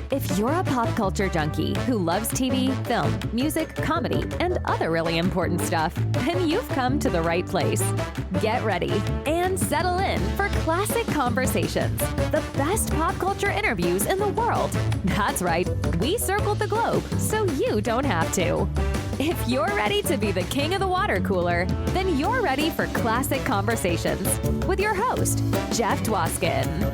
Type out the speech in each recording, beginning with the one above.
If you're a pop culture junkie who loves TV, film, music, comedy, and other really important stuff, then you've come to the right place. Get ready and settle in for Classic Conversations, the best pop culture interviews in the world. That's right, we circled the globe so you don't have to. If you're ready to be the king of the water cooler, then you're ready for Classic Conversations with your host, Jeff Dwoskin.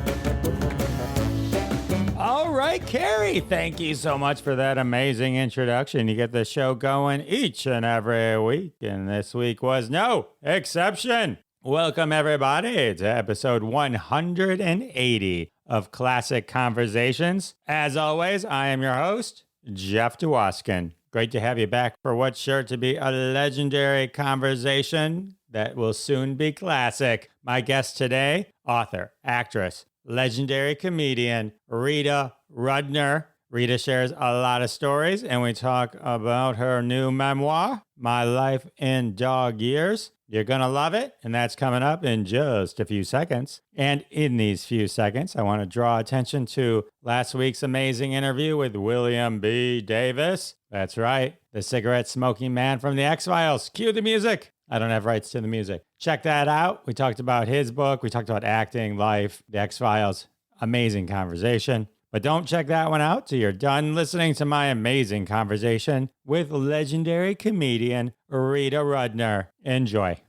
All right, Carrie, thank you so much for that amazing introduction. You get the show going each and every week, and this week was no exception. Welcome, everybody, to episode 180 of Classic Conversations. As always, I am your host, Jeff Dwoskin. Great to have you back for what's sure to be a legendary conversation that will soon be classic. My guest today, author, actress, legendary comedian, Rita Rudner. Rita shares a lot of stories, and we talk about her new memoir, My Life in Dog Years. You're going to love it, and that's coming up in just a few seconds. And in these few seconds, I want to draw attention to last week's amazing interview with William B. Davis. That's right, the cigarette-smoking man from The X-Files. Cue the music. I don't have rights to the music. Check that out. We talked about his book. We talked about acting, life, The X-Files. Amazing conversation. But don't check that one out till you're done listening to my amazing conversation with legendary comedian Rita Rudner. Enjoy.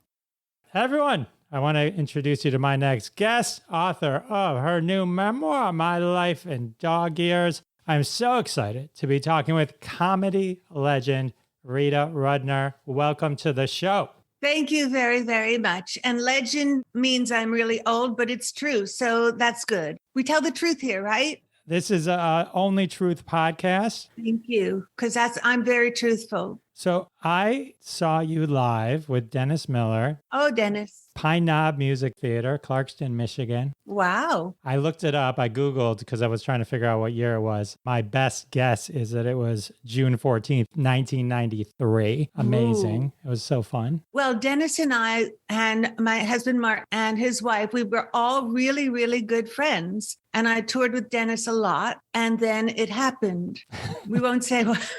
Hey everyone, I want to introduce you to my next guest, author of her new memoir, My Life in Dog Years. I'm so excited to be talking with comedy legend Rita Rudner. Welcome to the show. Thank you very, very much. And legend means I'm really old, but it's true. So that's good. We tell the truth here, right? This is a Only Truth podcast. Thank you, because I'm very truthful. So I saw you live with Dennis Miller. Oh, Dennis. Pine Knob Music Theater, Clarkston, Michigan. Wow. I looked it up. I Googled because I was trying to figure out what year it was. My best guess is that it was June 14th, 1993. Amazing. Ooh. It was so fun. Well, Dennis and I and my husband, Mark, and his wife, we were all really, really good friends. And I toured with Dennis a lot. And then it happened. We won't say what.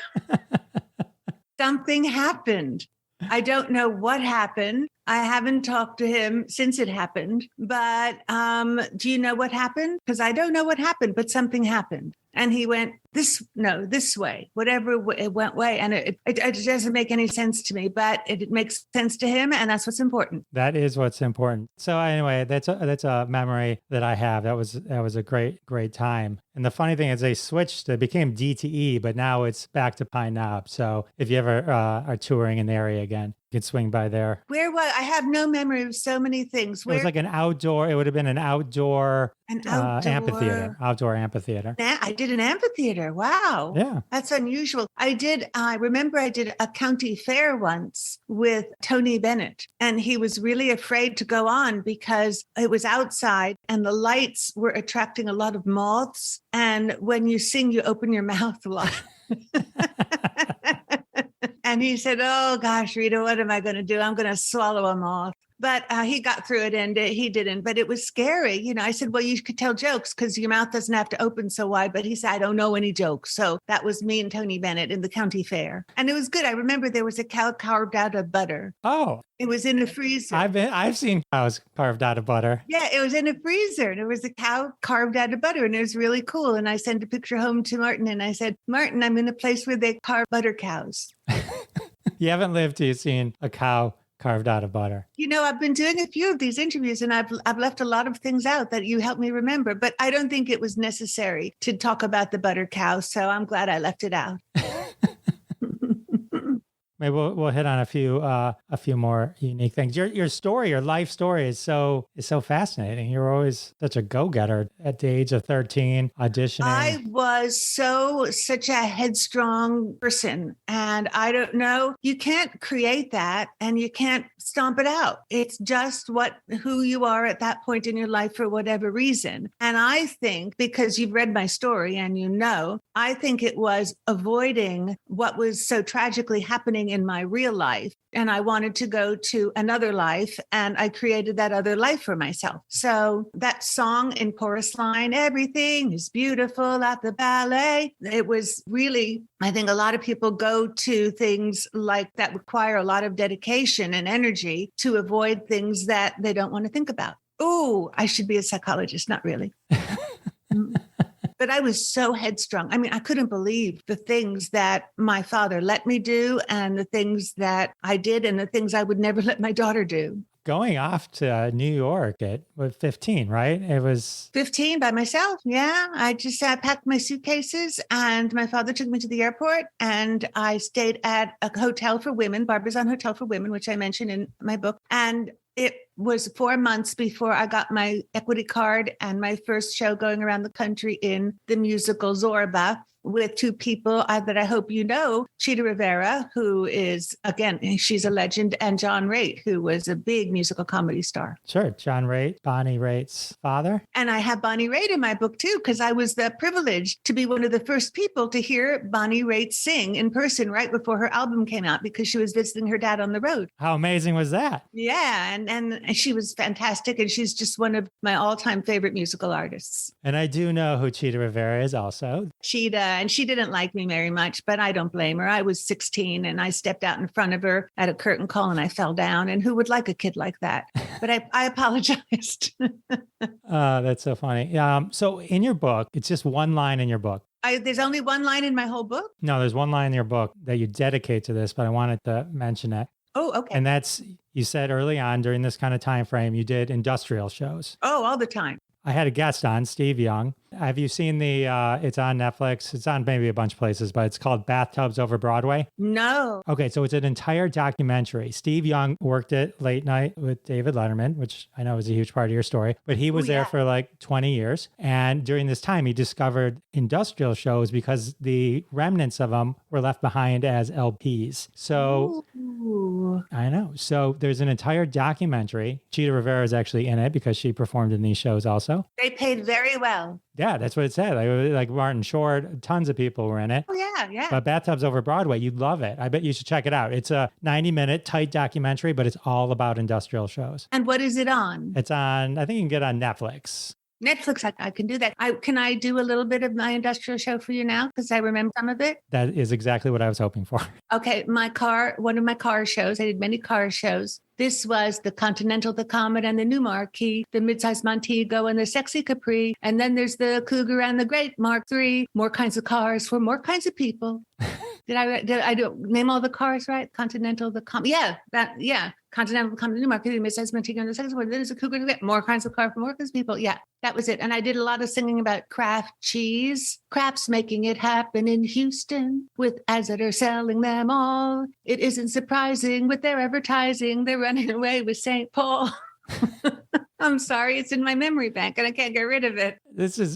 Something happened. I don't know what happened. I haven't talked to him since it happened. But do you know what happened? Because I don't know what happened, but something happened. And he went this way, whatever it went way. And it doesn't make any sense to me, but it makes sense to him. And that's what's important. That is what's important. So anyway, that's a memory that I have. That was a great time. And the funny thing is they switched, it became DTE, but now it's back to Pine Knob. So if you ever are touring in the area again, you can swing by there. Where was I? Have no memory of so many things. It was like an outdoor, it would have been an outdoor amphitheater. Outdoor amphitheater. I did an amphitheater. Wow. Yeah. That's unusual. I remember I did a county fair once with Tony Bennett, and he was really afraid to go on because it was outside and the lights were attracting a lot of moths. And when you sing, you open your mouth a lot. And he said, oh gosh, Rita, what am I going to do? I'm going to swallow a moth. But he got through it and he didn't. But it was scary. You know, I said, well, you could tell jokes because your mouth doesn't have to open so wide. But he said, I don't know any jokes. So that was me and Tony Bennett in the county fair. And it was good. I remember there was a cow carved out of butter. Oh. It was in a freezer. I've seen cows carved out of butter. Yeah, it was in a freezer. And there was a cow carved out of butter. And it was really cool. And I sent a picture home to Martin. And I said, Martin, I'm in a place where they carve butter cows. You haven't lived till you've seen a cow carved out of butter. You know, I've been doing a few of these interviews and I've left a lot of things out that you helped me remember, but I don't think it was necessary to talk about the butter cow. So I'm glad I left it out. Maybe we'll hit on a few more unique things. Your story, your life story is so fascinating. You're always such a go-getter at the age of 13, auditioning. I was such a headstrong person, and I don't know. You can't create that, and you can't stomp it out. It's just who you are at that point in your life for whatever reason. And I think because you've read my story and I think it was avoiding what was so tragically happening happening in my real life. And I wanted to go to another life. And I created that other life for myself. So that song in chorus line, everything is beautiful at the ballet. It was really, I think a lot of people go to things like that require a lot of dedication and energy to avoid things that they don't want to think about. Oh, I should be a psychologist. Not really. But I was so headstrong. I mean, I couldn't believe the things that my father let me do and the things that I did and the things I would never let my daughter do. Going off to New York at 15, right? It was 15 by myself. Yeah. I just packed my suitcases and my father took me to the airport and I stayed at a hotel for women, Barbizon Hotel for Women, which I mentioned in my book. And it was 4 months before I got my equity card and my first show going around the country in the musical Zorba with two people that I hope you know, Chita Rivera, who is, again, she's a legend, and John Raitt, who was a big musical comedy star. Sure. John Raitt, Bonnie Raitt's father. And I have Bonnie Raitt in my book too, because I was privileged to be one of the first people to hear Bonnie Raitt sing in person right before her album came out because she was visiting her dad on the road. How amazing was that? Yeah. And she was fantastic. And she's just one of my all-time favorite musical artists. And I do know who Chita Rivera is also. Chita. And she didn't like me very much, but I don't blame her. I was 16 and I stepped out in front of her at a curtain call and I fell down. And who would like a kid like that? But I apologized. That's so funny. So in your book, it's just one line in your book. There's only one line in my whole book? No, there's one line in your book that you dedicate to this, but I wanted to mention it. Oh, okay. And that's, you said early on during this kind of time frame, you did industrial shows. Oh, all the time. I had a guest on, Steve Young. Have you seen it's on Netflix. It's on maybe a bunch of places, but it's called Bathtubs Over Broadway. No. Okay, so it's an entire documentary. Steve Young worked at Late Night with David Letterman, which I know is a huge part of your story, but he was there for like 20 years. And during this time, he discovered industrial shows because the remnants of them were left behind as LPs. So Ooh. I know. So there's an entire documentary. Chita Rivera is actually in it because she performed in these shows also. They paid very well. Yeah, that's what it said. Like Martin Short, tons of people were in it. Oh, yeah, yeah. But Bathtubs Over Broadway, you'd love it. I bet you should check it out. It's a 90-minute tight documentary, but it's all about industrial shows. And what is it on? It's on, I think you can get it on Netflix. Netflix, I can do that. Can I do a little bit of my industrial show for you now? Because I remember some of it. That is exactly what I was hoping for. Okay, one of my car shows. I did many car shows. This was the Continental, the Comet, and the New Marquis, the Midsize Montego, and the Sexy Capri. And then there's the Cougar and the Great Mark III. More kinds of cars for more kinds of people. Did I name all the cars right? Continental, the Comet. Yeah. Continental, the Comet, the New Marquis, the Midsize Montego, and the Sexy Capri. Then there's a Cougar, more kinds of cars for more kinds of people. Yeah, that was it. And I did a lot of singing about Kraft cheese. Kraft's making it happen in Houston with ads that are selling them all. It isn't surprising with their advertising. They're running away with St. Paul. I'm sorry. It's in my memory bank and I can't get rid of it.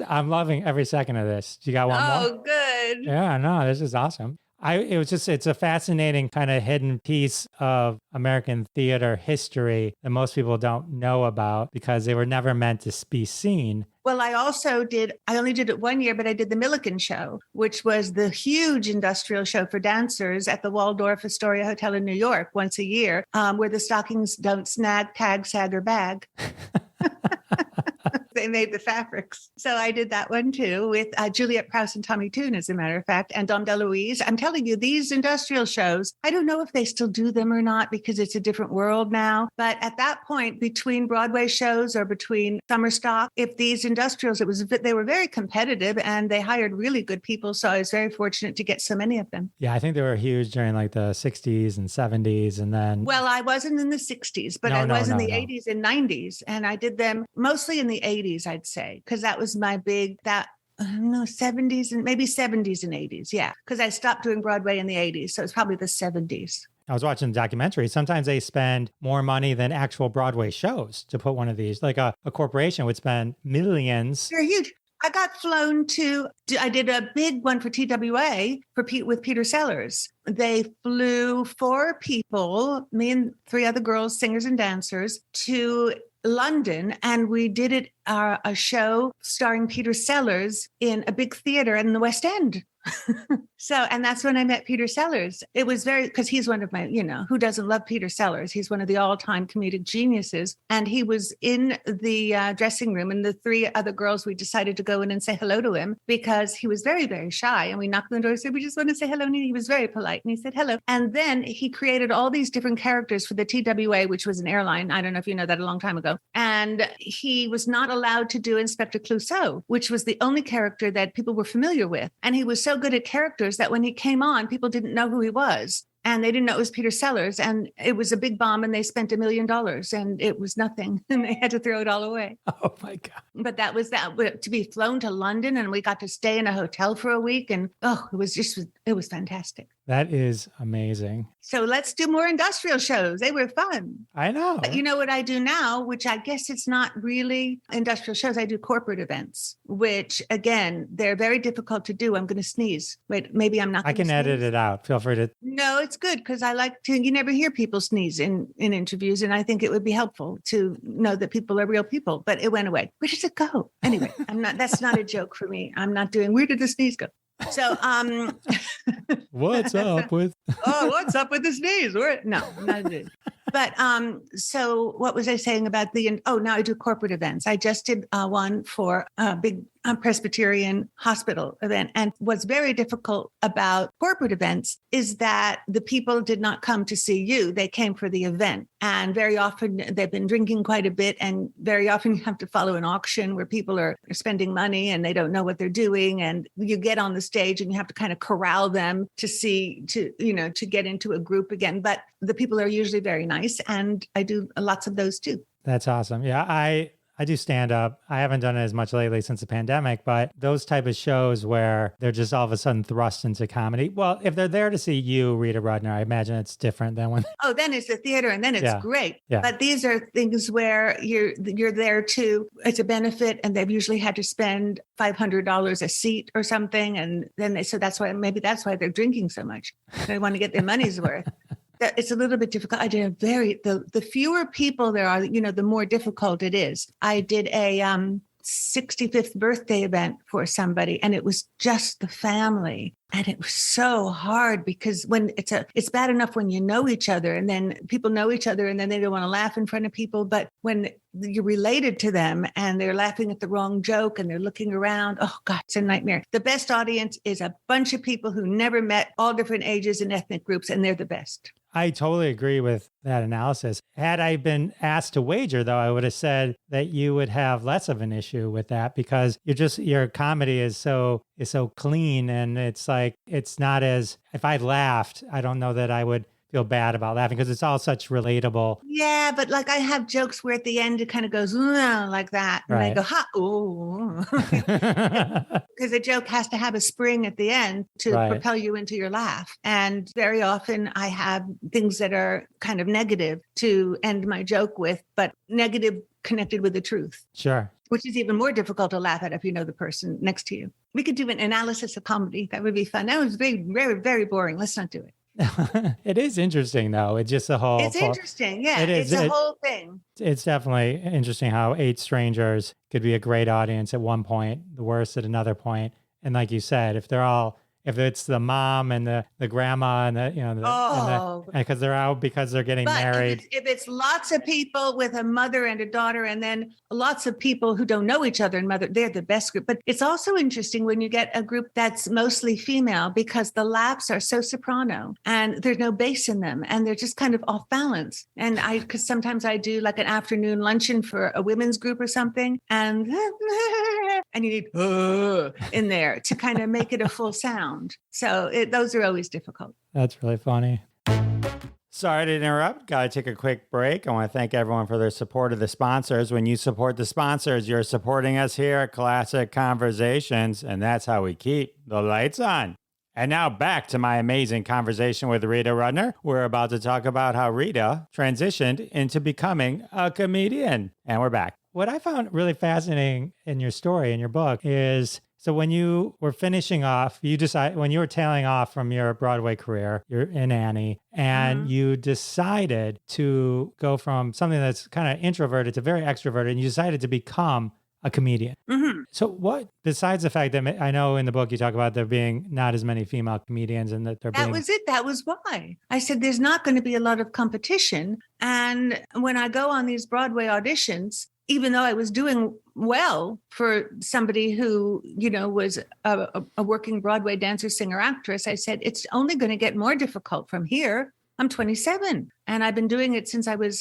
I'm loving every second of this. You got one more? Oh, good. Yeah, no, this is awesome. It's a fascinating kind of hidden piece of American theater history that most people don't know about because they were never meant to be seen. Well, I only did it 1 year, but I did the Milliken Show, which was the huge industrial show for dancers at the Waldorf Astoria Hotel in New York once a year, where the stockings don't snag, tag, sag, or bag. They made the fabrics. So I did that one too with Juliet Prowse and Tommy Tune, as a matter of fact, and Dom DeLuise. I'm telling you, these industrial shows, I don't know if they still do them or not because it's a different world now. But at that point, between Broadway shows or between summer stock, if these industrials, they were very competitive and they hired really good people. So I was very fortunate to get so many of them. Yeah, I think they were huge during like the 60s and 70s and then... Well, I wasn't in the 60s, but I was in the 80s and 90s. And I did them mostly in the 80s, I'd say, because that was my big, 70s and maybe 70s and 80s. Yeah, because I stopped doing Broadway in the 80s. So it's probably the 70s. I was watching the documentary. Sometimes they spend more money than actual Broadway shows to put one of these. Like a corporation would spend millions. They're huge. I got flown I did a big one for TWA with Peter Sellers. They flew 4 people, me and 3 other girls, singers and dancers, to London. And we did it a show starring Peter Sellers in a big theater in the West End. And that's when I met Peter Sellers. It was because he's one of my, who doesn't love Peter Sellers? He's one of the all-time comedic geniuses. And he was in the dressing room, and the three other girls, we decided to go in and say hello to him because he was very, very shy. And we knocked on the door and said, we just want to say hello. And he was very polite. And he said, hello. And then he created all these different characters for the TWA, which was an airline. I don't know if you know that, a long time ago. And he was not allowed to do Inspector Clouseau, which was the only character that people were familiar with. And he was so good at characters that when he came on, people didn't know who he was. And they didn't know it was Peter Sellers. And it was a big bomb, and they spent $1 million, and it was nothing. And they had to throw it all away. Oh, my God. But that was that, to be flown to London, and we got to stay in a hotel for a week. And it was fantastic. That is amazing. So let's do more industrial shows. They were fun. I know. But you know what I do now, which I guess it's not really industrial shows. I do corporate events, which again, they're very difficult to do. I'm going to sneeze. Wait, maybe I'm not. I can edit it out. Feel free to. No, it's good because I like to, you never hear people sneeze in interviews. And I think it would be helpful to know that people are real people, but it went away. Where did it go? Anyway, that's not a joke for me. I'm not doing, where did the sneeze go? So, what's up with? What's up with the sneeze? No, not it. But so what was I saying about now I do corporate events. I just did one for a big Presbyterian hospital event. And what's very difficult about corporate events is that the people did not come to see you. They came for the event. And very often they've been drinking quite a bit. And very often you have to follow an auction where people are spending money and they don't know what they're doing. And you get on the stage and you have to kind of corral them to get into a group again. But the people are usually very nice. And I do lots of those too. That's awesome. Yeah, I do stand up. I haven't done it as much lately since the pandemic, but those type of shows where they're just all of a sudden thrust into comedy. Well, if they're there to see you, Rita Rudner, I imagine it's different than when. Oh, then it's the theater and then it's great. Yeah. But these are things where you're there to, it's a benefit, and they've usually had to spend $500 a seat or something. And then so that's why they're drinking so much. They want to get their money's worth. It's a little bit difficult. I did the fewer people there are, the more difficult it is. I did a 65th birthday event for somebody, and it was just the family. And it was so hard because when it's bad enough when you know each other, and then people know each other and then they don't want to laugh in front of people. But when you're related to them and they're laughing at the wrong joke and they're looking around, oh God, it's a nightmare. The best audience is a bunch of people who never met, all different ages and ethnic groups, and they're the best. I totally agree with that analysis. Had I been asked to wager, though, I would have said that you would have less of an issue with that because your comedy is so clean, and it's like, it's not as, if I laughed, I don't know that I would feel bad about laughing because it's all such relatable. Yeah, but like I have jokes where at the end it kind of goes like that, and I go, ha, ooh, because a joke has to have a spring at the end to propel you into your laugh. And very often I have things that are kind of negative to end my joke with, but negative connected with the truth. Sure. Which is even more difficult to laugh at if you know the person next to you. We could do an analysis of comedy. That would be fun. That was very, very, very boring. Let's not do it. It is interesting, though. It's just a whole. It's interesting. Yeah, it's a whole thing. It's definitely interesting how 8 Strangers could be a great audience at one point, the worst at another point. And like you said, if it's the mom and the grandma and because they're out because they're getting married. If it's lots of people with a mother and a daughter, and then lots of people who don't know each other and they're the best group. But it's also interesting when you get a group that's mostly female because the laughs are so soprano and there's no bass in them and they're just kind of off balance. And because sometimes I do like an afternoon luncheon for a women's group or something, and you need in there to kind of make it a full sound. So those are always difficult. That's really funny. Sorry to interrupt. Got to take a quick break. I want to thank everyone for their support of the sponsors. When you support the sponsors, you're supporting us here at Classic Conversations, and that's how we keep the lights on. And now back to my amazing conversation with Rita Rudner. We're about to talk about how Rita transitioned into becoming a comedian. And we're back. What I found really fascinating in your story, in your book, is so when you were finishing off, when you were tailing off from your Broadway career, you're in Annie, and you decided to go from something that's kind of introverted to very extroverted, and you decided to become a comedian. Mhm. So what, besides the fact that I know in the book you talk about there being not as many female comedians and that there That being... was it. That was why. I said, there's not going to be a lot of competition. And when I go on these Broadway auditions, even though I was doing well for somebody who, was a working Broadway dancer, singer, actress, I said, it's only going to get more difficult from here. I'm 27 and I've been doing it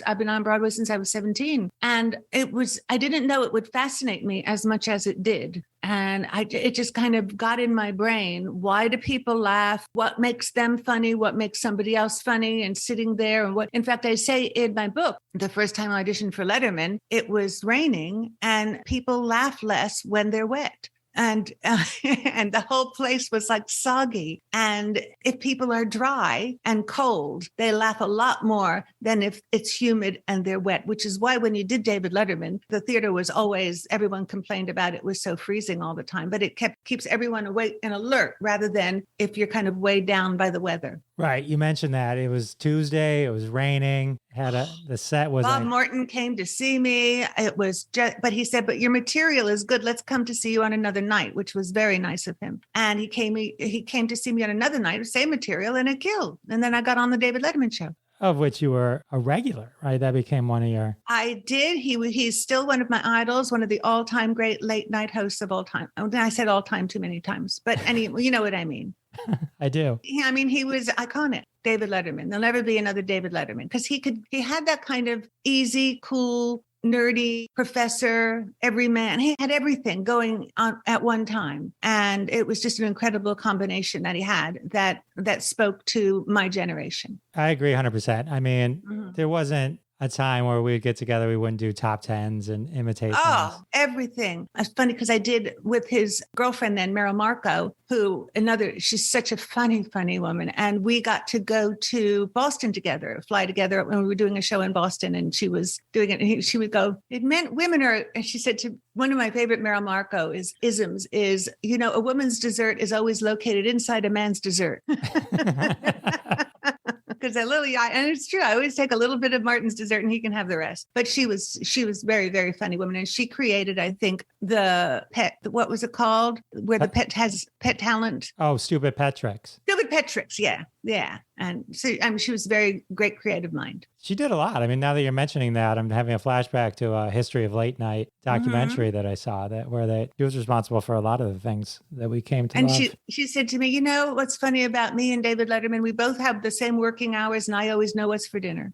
I've been on Broadway since I was 17. And I didn't know it would fascinate me as much as it did. And it just kind of got in my brain. Why do people laugh? What makes them funny? What makes somebody else funny? And sitting there in fact, I say in my book, the first time I auditioned for Letterman, it was raining and people laugh less when they're wet. And and the whole place was like soggy. And if people are dry and cold, they laugh a lot more than if it's humid and they're wet, which is why when you did David Letterman, the theater was always, everyone complained about it was so freezing all the time, but it keeps everyone awake and alert rather than if you're kind of weighed down by the weather. Right. You mentioned that it was Tuesday. It was raining. The set was... Bob Morton came to see me. It was but he said, but your material is good. Let's come to see you on another night, which was very nice of him. And he came to see me on another night, same material, and it killed. And then I got on the David Letterman show. Of which you were a regular, right? That became one of your... I did. He's still one of my idols, one of the all-time great late night hosts of all time. I said all time too many times, but you know what I mean. I do. Yeah, I mean, he was iconic. David Letterman. There'll never be another David Letterman because he had that kind of easy, cool, nerdy professor, everyman. He had everything going on at one time. And it was just an incredible combination that he had that spoke to my generation. I agree 100%. I mean, there wasn't a time where we'd get together, we wouldn't do top tens and imitate things. Oh, everything. It's funny because I did with his girlfriend then, Meryl Marco, she's such a funny, funny woman. And we got to go to Boston together, fly together when we were doing a show in Boston and she was doing it. And she would go, it meant women are, and she said to one of my favorite Meryl Marco isms is, a woman's dessert is always located inside a man's dessert. Because and it's true, I always take a little bit of Martin's dessert and he can have the rest. But she was very, very funny woman. And she created, I think, the pet, what was it called? Where the pet has pet talent. Oh, Stupid Pet Tricks. Stupid Pet Tricks, yeah. And so, she was very great creative mind. She did a lot. I mean, now that you're mentioning that, I'm having a flashback to a History of Late Night documentary that I saw where she was responsible for a lot of the things that we came to love. And she said to me, what's funny about me and David Letterman? We both have the same working hours and I always know what's for dinner.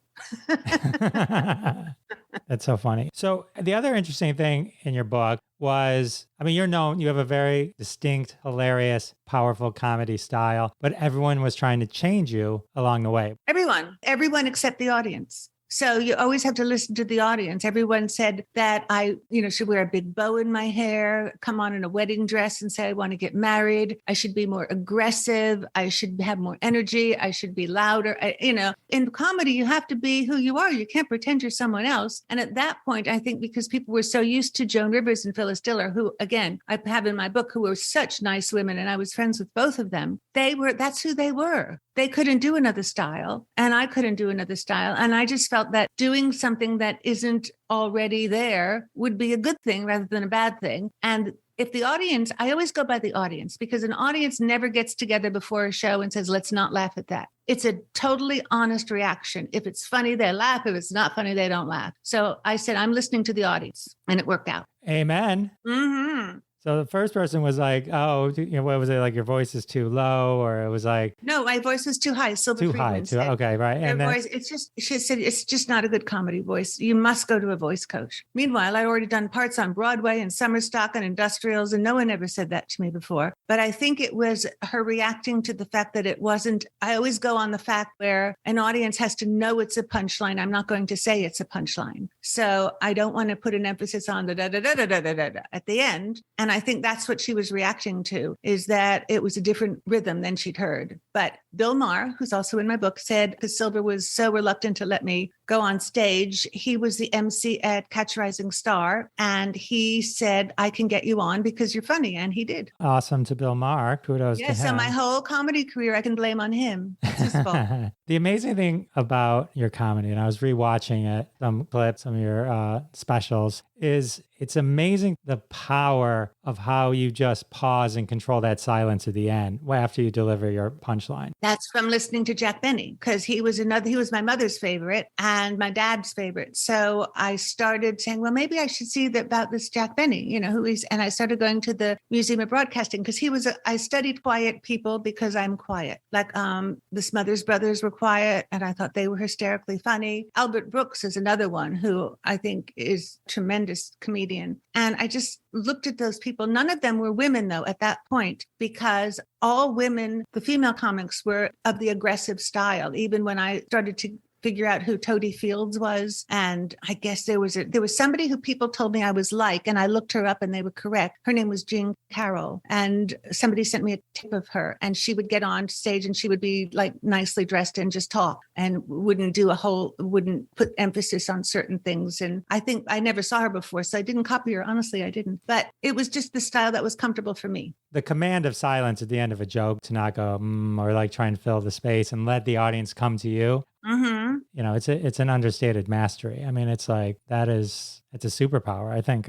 That's so funny. So the other interesting thing in your book was, you're known, you have a very distinct, hilarious, powerful comedy style, but everyone was trying to change you along the way. Everyone except the audience. So you always have to listen to the audience. Everyone said that I, should wear a big bow in my hair, come on in a wedding dress and say, I want to get married. I should be more aggressive. I should have more energy. I should be louder. In comedy, you have to be who you are. You can't pretend you're someone else. And at that point, I think because people were so used to Joan Rivers and Phyllis Diller, who, again, I have in my book, who were such nice women, and I was friends with both of them. That's who they were. They couldn't do another style, and I couldn't do another style. And I just felt that doing something that isn't already there would be a good thing rather than a bad thing. And if the audience, I always go by the audience because an audience never gets together before a show and says, let's not laugh at that. It's a totally honest reaction. If it's funny, they laugh. If it's not funny, they don't laugh. So I said, I'm listening to the audience, and it worked out. Amen. Mm-hmm. So the first person was like, oh, what was it? Like your voice is too low, or it was like... No, my voice was too high. Too high. Okay, right. And then voice, she said, it's just not a good comedy voice. You must go to a voice coach. Meanwhile, I'd already done parts on Broadway and summer stock and industrials, and no one ever said that to me before. But I think it was her reacting to the fact that it wasn't... I always go on the fact where an audience has to know it's a punchline. I'm not going to say it's a punchline. So I don't want to put an emphasis on the da-da-da-da-da-da-da at the end. And I think that's what she was reacting to, is that it was a different rhythm than she'd heard. But Bill Maher, who's also in my book, said, because Silver was so reluctant to let me go on stage. He was the MC at Catch a Rising Star, and he said, I can get you on because you're funny. And he did. Awesome to Bill Maher. Kudos to him. So my whole comedy career, I can blame on him. It's his fault. The amazing thing about your comedy, and I was rewatching it, some clips, some of your specials, is it's amazing the power of how you just pause and control that silence at the end after you deliver your punchline. That's from listening to Jack Benny, because he was my mother's favorite and my dad's favorite. So I started saying, well, maybe I should see about this Jack Benny, and I started going to the Museum of Broadcasting because I studied quiet people because I'm quiet. Like the Smothers Brothers were quiet and I thought they were hysterically funny. Albert Brooks is another one who I think is a tremendous comedian. And I just looked at those people. None of them were women, though, at that point, because all women, the female comics, were of the aggressive style. Even when I started to figure out who Toady Fields was. And I guess there was somebody who people told me I was like, and I looked her up and they were correct. Her name was Jean Carroll. And somebody sent me a tape of her, and she would get on stage and she would be like nicely dressed and just talk and wouldn't put emphasis on certain things. And I think I never saw her before, so I didn't copy her. Honestly, I didn't. But it was just the style that was comfortable for me. The command of silence at the end of a joke, to not go or like try and fill the space and let the audience come to you. Mm-hmm. It's an understated mastery. I mean, it's a superpower, I think.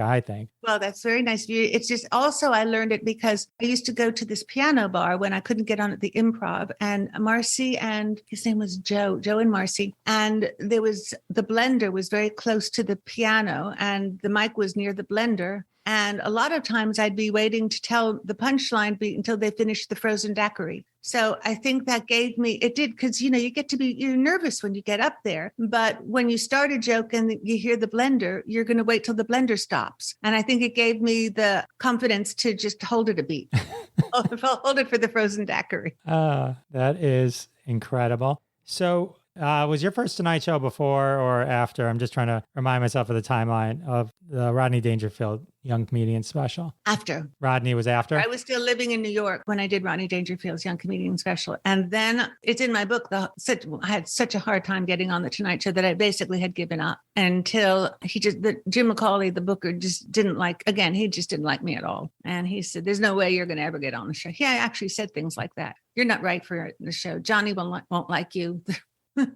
Well, that's very nice of you. It's just also I learned it because I used to go to this piano bar when I couldn't get on at the Improv, and Marcy and his name was Joe and Marcy. And the blender was very close to the piano and the mic was near the blender. And a lot of times I'd be waiting to tell the punchline until they finished the frozen daiquiri. So I think that it did, because, you're nervous when you get up there. But when you start a joke and you hear the blender, you're going to wait till the blender stops. And I think it gave me the confidence to just hold it a beat. Hold it for the frozen daiquiri. That is incredible. So was your first Tonight Show before or after? I'm just trying to remind myself of the timeline of the Rodney Dangerfield Young Comedian special. After. Rodney was after? I was still living in New York when I did Rodney Dangerfield's Young Comedian special. And then it's in my book. I had such a hard time getting on the Tonight Show that I basically had given up until Jim McCauley, the booker, just didn't like me at all. And he said, there's no way you're going to ever get on the show. He actually said things like that. You're not right for the show. Johnny won't like you.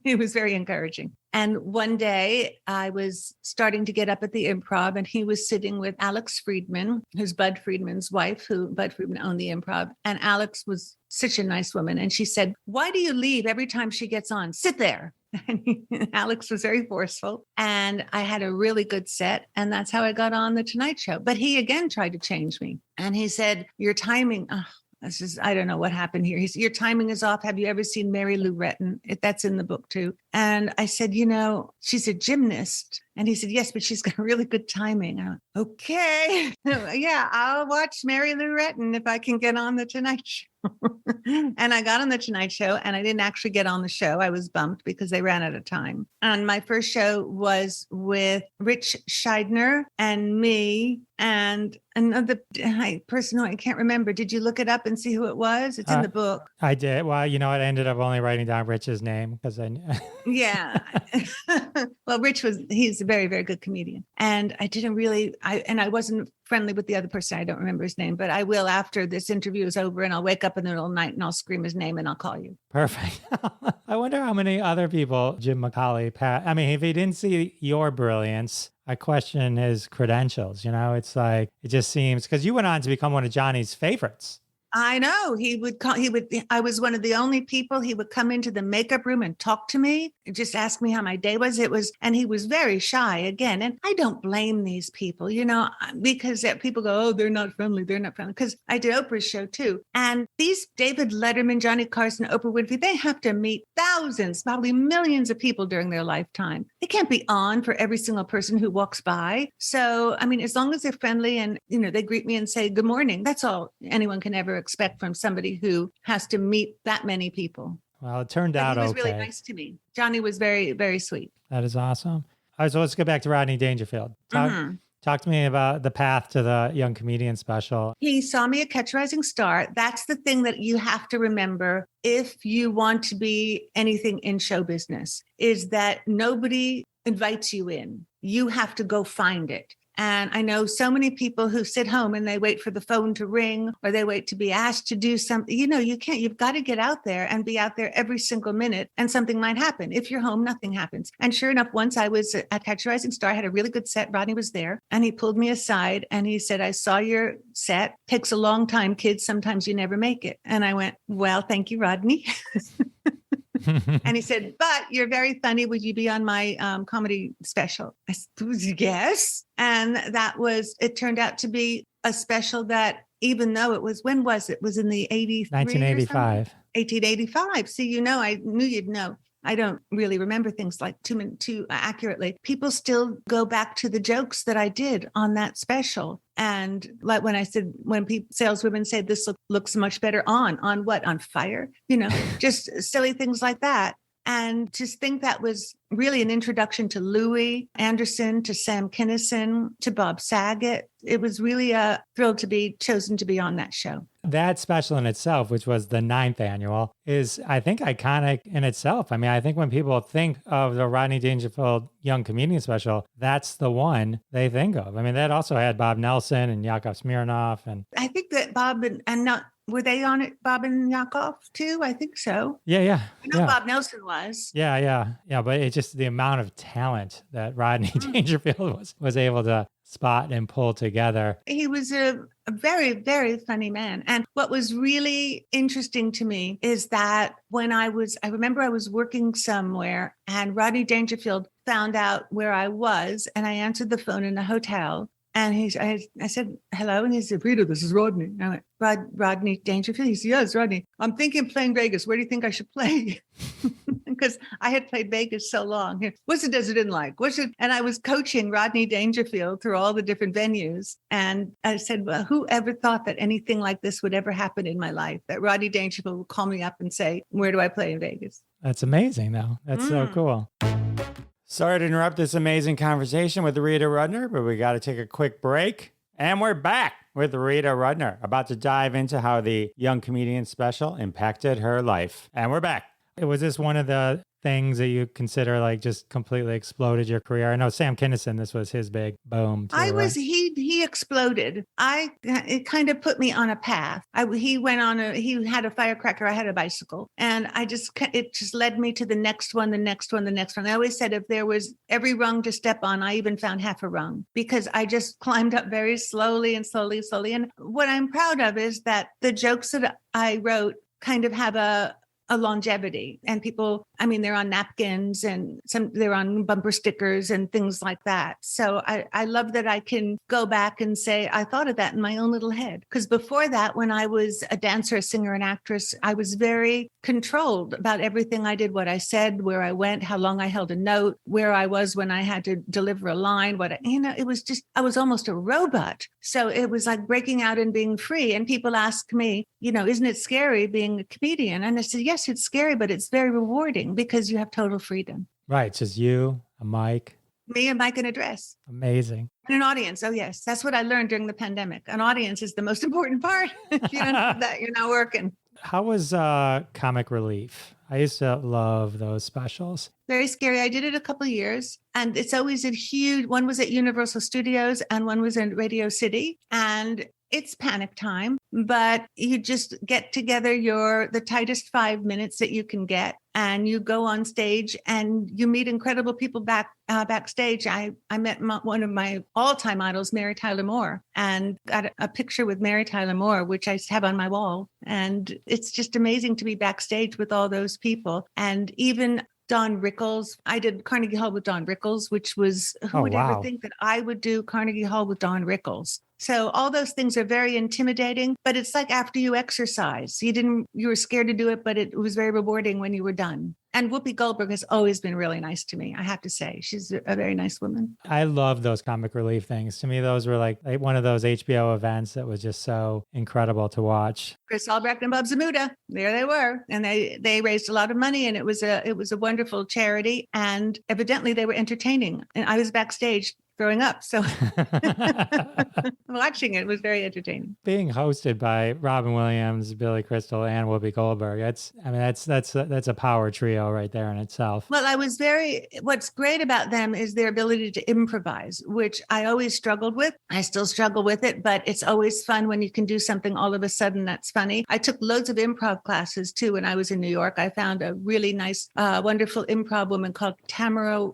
He was very encouraging. And one day I was starting to get up at the Improv, and he was sitting with Alex Friedman, who's Bud Friedman's wife, who Bud Friedman owned the Improv. And Alex was such a nice woman. And she said, why do you leave every time she gets on? Sit there. And Alex was very forceful. And I had a really good set. And that's how I got on the Tonight Show. But he again tried to change me. And he said, your timing... I don't know what happened here. He said, your timing is off. Have you ever seen Mary Lou Retton? That's in the book too. And I said, she's a gymnast. And he said, yes, but she's got really good timing. I went, okay. Yeah, I'll watch Mary Lou Retton if I can get on the Tonight Show. And I got on the Tonight Show, and I didn't actually get on the show. I was bumped because they ran out of time. And my first show was with Rich Scheidner and me and another person who I can't remember. Did you look it up and see who it was? It's in the book. I did. Well, I ended up only writing down Rich's name because I knew. Yeah. Well, he's a very, very good comedian. And I wasn't friendly with the other person. I don't remember his name, but I will after this interview is over, and I'll wake up in the middle of the night and I'll scream his name and I'll call you. Perfect. I wonder how many other people Jim McCauley, if he didn't see your brilliance, I question his credentials. It's like, it just seems, because you went on to become one of Johnny's favorites. I know. I was one of the only people. He would come into the makeup room and talk to me, just ask me how my day was. And he was very shy again. And I don't blame these people, because people go, oh, they're not friendly. They're not friendly. Because I did Oprah's show too. And these David Letterman, Johnny Carson, Oprah Winfrey, they have to meet thousands, probably millions of people during their lifetime. They can't be on for every single person who walks by. So, as long as they're friendly and, they greet me and say good morning, that's all anyone can ever expect from somebody who has to meet that many people. Well, it turned out okay. He was really nice to me. Johnny was very, very sweet. That is awesome. All right, so let's go back to Rodney Dangerfield. Talk to me about the path to the Young Comedian special. He saw me at Catch a Rising Star. That's the thing that you have to remember if you want to be anything in show business, is that nobody invites you in. You have to go find it. And I know so many people who sit home and they wait for the phone to ring or they wait to be asked to do something. You can't, you've got to get out there and be out there every single minute and something might happen. If you're home, nothing happens. And sure enough, once I was at Catch a Rising Star, I had a really good set. Rodney was there and he pulled me aside and he said, I saw your set. Takes a long time, kids. Sometimes you never make it. And I went, well, thank you, Rodney. And he said, but you're very funny. Would you be on my comedy special? I said, yes. And it turned out to be a special that, even though it was, when was it? It was in the 83 1985. 1885. See, I knew you'd know. I don't really remember things like too accurately. People still go back to the jokes that I did on that special. And like when I said, when saleswomen say this looks much better on what? On fire? Just silly things like that. And to think that was really an introduction to Louis Anderson, to Sam Kinison, to Bob Saget. It was really a thrill to be chosen to be on that show. That special in itself, which was the 9th annual, is, I think, iconic in itself. I mean, I think when people think of the Rodney Dangerfield Young Comedian special, that's the one they think of. I mean, that also had Bob Nelson and Yakov Smirnoff. And I think that Bob and not, were they on it, Bob and Yakov too? I think so. Yeah. I know Bob Nelson was. Yeah. But it's just the amount of talent that Rodney Dangerfield was able to spot and pull together. He was a very, very funny man. And what was really interesting to me is that when I remember I was working somewhere and Rodney Dangerfield found out where I was and I answered the phone in a hotel. And I said, hello. And he said, Rita, this is Rodney. And I went, Rodney Dangerfield? He said, yes, Rodney. I'm thinking of playing Vegas. Where do you think I should play? Because I had played Vegas so long. What's the desert in like? And I was coaching Rodney Dangerfield through all the different venues. And I said, well, who ever thought that anything like this would ever happen in my life? That Rodney Dangerfield would call me up and say, where do I play in Vegas? That's amazing, though. That's so cool. Sorry to interrupt this amazing conversation with Rita Rudner, but we got to take a quick break. And we're back with Rita Rudner, about to dive into how the Young Comedian special impacted her life. And we're back. Was this one of the things that you consider like just completely exploded your career? I know Sam Kinison, this was his big boom too, right? He exploded. It kind of put me on a path. He had a firecracker, I had a bicycle, and it just led me to the next one. I always said if there was every rung to step on, I even found half a rung, because I just climbed up very slowly. And what I'm proud of is that the jokes that I wrote kind of have a longevity, and people, they're on napkins and they're on bumper stickers and things like that. So I love that I can go back and say, I thought of that in my own little head. Because before that, when I was a dancer, a singer, an actress, I was very controlled about everything I did, what I said, where I went, how long I held a note, where I was when I had to deliver a line, it was just, I was almost a robot. So it was like breaking out and being free. And people ask me, isn't it scary being a comedian? And I said, yes, it's scary, but it's very rewarding because you have total freedom. Right. It's just you, a mic. Me, a mic, and a dress. Amazing. And an audience. Oh, yes. That's what I learned during the pandemic. An audience is the most important part. If you don't have that, you're not working. How was Comic Relief? I used to love those specials. Very scary. I did it a couple of years, and it's always a huge, one was at Universal Studios and one was in Radio City. And it's panic time, but you just get together the tightest 5 minutes that you can get, and you go on stage and you meet incredible people backstage. I met one of my all-time idols, Mary Tyler Moore, and got a picture with Mary Tyler Moore, which I have on my wall. And it's just amazing to be backstage with all those people. And even Don Rickles. I did Carnegie Hall with Don Rickles, which was, who would ever think that I would do Carnegie Hall with Don Rickles? So all those things are very intimidating, but it's like after you exercise, you were scared to do it, but it was very rewarding when you were done. And Whoopi Goldberg has always been really nice to me, I have to say. She's a very nice woman. I love those Comic Relief things. To me, those were like one of those HBO events that was just so incredible to watch. Chris Albrecht and Bob Zamuda, there they were. And they raised a lot of money, and it was a wonderful charity. And evidently they were entertaining. And I was backstage throwing up. So watching it was very entertaining. Being hosted by Robin Williams, Billy Crystal, and Whoopi Goldberg, that's a power trio right there in itself. Well, what's great about them is their ability to improvise, which I always struggled with. I still struggle with it, but it's always fun when you can do something all of a sudden that's funny. I took loads of improv classes too when I was in New York. I found a really nice, wonderful improv woman called Tamara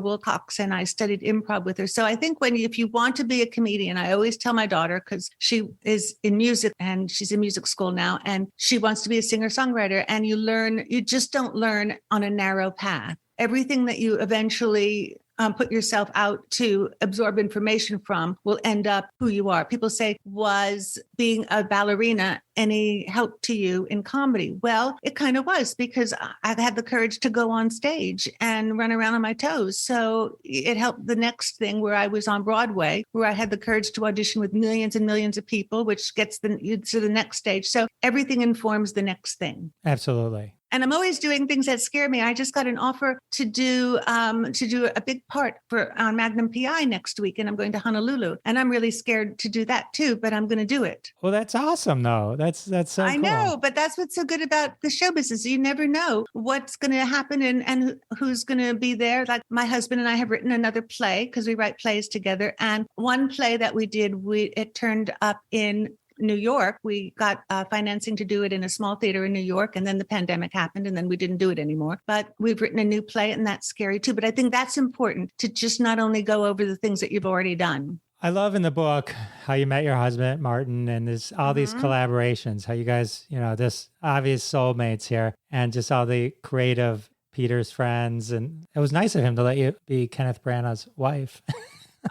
Wilcox, and I studied improv with her. So I think if you want to be a comedian, I always tell my daughter, because she is in music and she's in music school now, and she wants to be a singer-songwriter, and you just don't learn on a narrow path. Everything that you eventually put yourself out to absorb information from will end up who you are. People say, was being a ballerina any help to you in comedy? Well, it kind of was, because I had the courage to go on stage and run around on my toes. So it helped the next thing, where I was on Broadway, where I had the courage to audition with millions and millions of people, which gets to the next stage. So everything informs the next thing. Absolutely. And I'm always doing things that scare me. I just got an offer to do a big part on Magnum PI next week, and I'm going to Honolulu. And I'm really scared to do that too, but I'm going to do it. Well, that's awesome, though. That's so I cool. know, but that's what's so good about the show business. You never know what's going to happen and who's going to be there. Like my husband and I have written another play, because we write plays together. And one play that we did, it turned up in New York. We got financing to do it in a small theater in New York, and then the pandemic happened, and then we didn't do it anymore. But we've written a new play, and that's scary too. But I think that's important, to just not only go over the things that you've already done. I love in the book how you met your husband, Martin, and there's all these collaborations, how you guys, this obvious soulmates here, and just all the creative Peter's friends. And it was nice of him to let you be Kenneth Branagh's wife.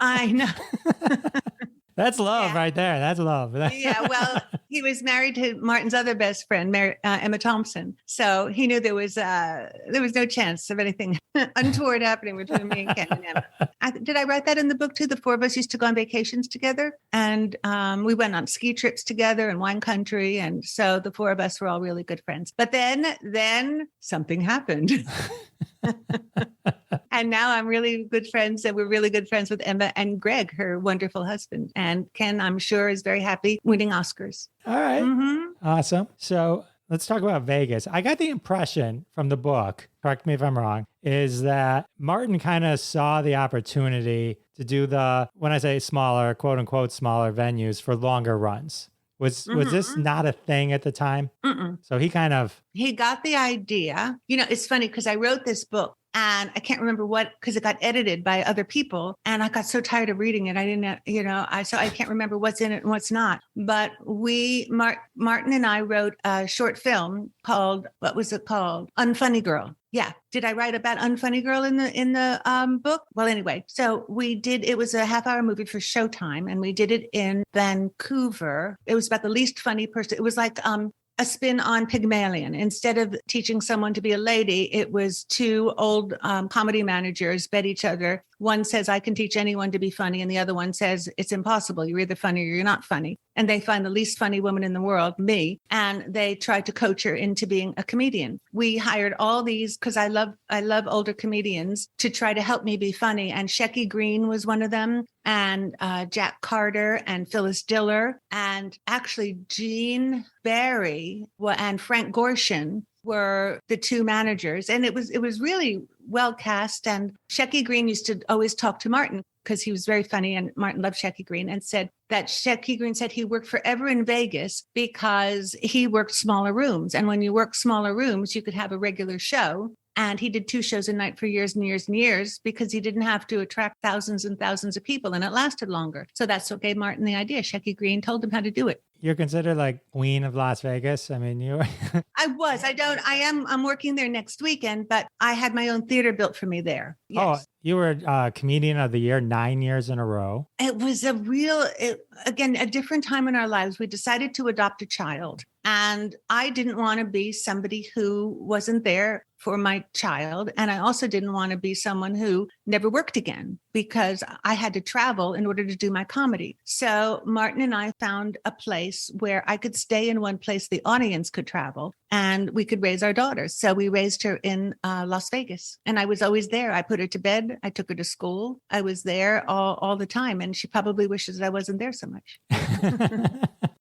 I know. That's love right there. That's love. Yeah, well, he was married to Martin's other best friend, Emma Thompson. So he knew there was no chance of anything untoward happening between me and Ken and Emma. Did I write that in the book too? The four of us used to go on vacations together, and we went on ski trips together in wine country. And so the four of us were all really good friends. But then something happened. And now I'm really good friends, and we're really good friends with Emma and Greg, her wonderful husband. And Ken, I'm sure, is very happy winning Oscars. All right. Awesome. So let's talk about Vegas. I got the impression from the book, correct me if I'm wrong, is that Martin kind of saw the opportunity to do when I say smaller, quote unquote, smaller venues for longer runs. Was this not a thing at the time? So he got the idea. It's funny because I wrote this book, and I can't remember because it got edited by other people, and I got so tired of reading it. I didn't, so I can't remember what's in it and what's not. But Martin and I wrote a short film called, what was it called? Unfunny Girl. Yeah. Did I write about Unfunny Girl in the book? Well, anyway, so it was a half-hour movie for Showtime, and we did it in Vancouver. It was about the least funny person. It was like a spin on Pygmalion. Instead of teaching someone to be a lady, it was two old comedy managers bet each other. One says, I can teach anyone to be funny. And the other one says, it's impossible. You're either funny or you're not funny. And they find the least funny woman in the world, me, and they tried to coach her into being a comedian. We hired all these, because I love older comedians, to try to help me be funny. And Shecky Green was one of them, and Jack Carter and Phyllis Diller, and actually Gene Barry and Frank Gorshin were the two managers. And it was really well cast. And Shecky Green used to always talk to Martin because he was very funny, and Martin loved Shecky Green, and said that Shecky Green said he worked forever in Vegas because he worked smaller rooms. And when you work smaller rooms, you could have a regular show. And he did 2 shows a night for years and years and years, because he didn't have to attract thousands and thousands of people, and it lasted longer. So that's what gave Martin the idea. Shecky Green told him how to do it. You're considered like queen of Las Vegas. I mean, you. I'm working there next weekend, but I had my own theater built for me there. Yes. Oh, you were Comedian of the Year 9 years in a row. It was a different time in our lives. We decided to adopt a child. And I didn't want to be somebody who wasn't there for my child. And I also didn't want to be someone who never worked again because I had to travel in order to do my comedy. So Martin and I found a place where I could stay in one place, the audience could travel, and we could raise our daughters. So we raised her in Las Vegas. And I was always there. I put her to bed. I took her to school. I was there all the time. And she probably wishes I wasn't there so much.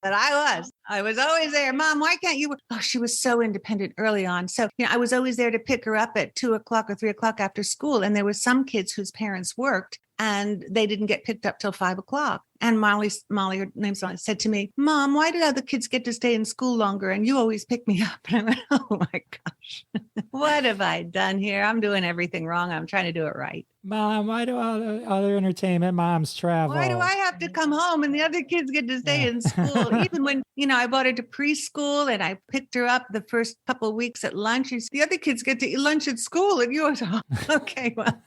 But I was always there. Mom, why can't you? Oh, she was so independent early on. So, I was always there to pick her up at 2:00 or 3:00 after school. And there were some kids whose parents worked and they didn't get picked up till 5:00. And Molly, her name's Molly, said to me, Mom, why did other kids get to stay in school longer? And you always pick me up. And I went, oh my gosh, what have I done here? I'm doing everything wrong. I'm trying to do it right. Mom, why do all the other entertainment moms travel? Why do I have to come home and the other kids get to stay in school? Even when, I brought her to preschool and I picked her up the first couple of weeks at lunch. The other kids get to eat lunch at school and you go, okay, well,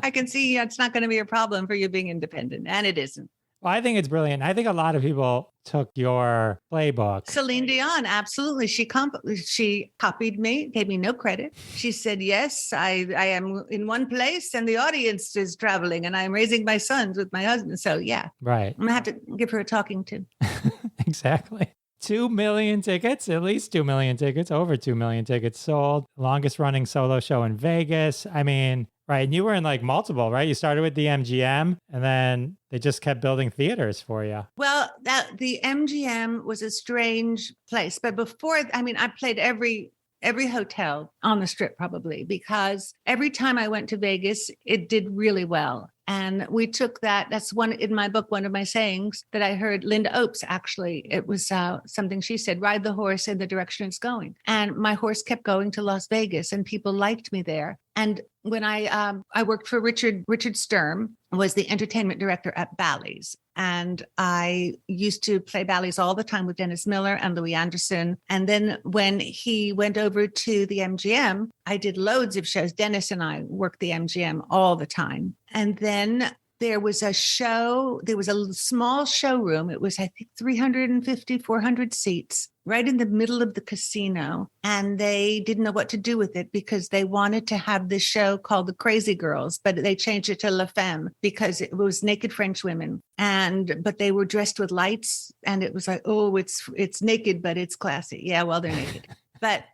I can see it's not going to be a problem for you being independent. And it isn't. Well, I think it's brilliant. I think a lot of people took your playbook. Celine Dion, absolutely. She copied me, gave me no credit. She said, yes, I am in one place and the audience is traveling and I'm raising my sons with my husband. So yeah. Right. I'm going to have to give her a talking to. Exactly. 2 million tickets, at least 2 million tickets, over 2 million tickets sold. Longest running solo show in Vegas. I mean, right. And you were in like multiple, right? You started with the MGM and then they just kept building theaters for you. Well, the MGM was a strange place. But before, I played every hotel on the Strip probably because every time I went to Vegas, it did really well. And we took that's one in my book, one of my sayings that I heard Linda Opes, actually, it was something she said, ride the horse in the direction it's going. And my horse kept going to Las Vegas and people liked me there. And when I worked for Richard Sturm, was the entertainment director at Bally's. And I used to play Bally's all the time with Dennis Miller and Louis Anderson. And then when he went over to the MGM, I did loads of shows. Dennis and I worked the MGM all the time. And then there was a small showroom. It was, I think, 350, 400 seats right in the middle of the casino. And they didn't know what to do with it because they wanted to have this show called The Crazy Girls, but they changed it to La Femme because it was naked French women. But they were dressed with lights and it was like, oh, it's naked, but it's classy. Yeah, well, they're naked. But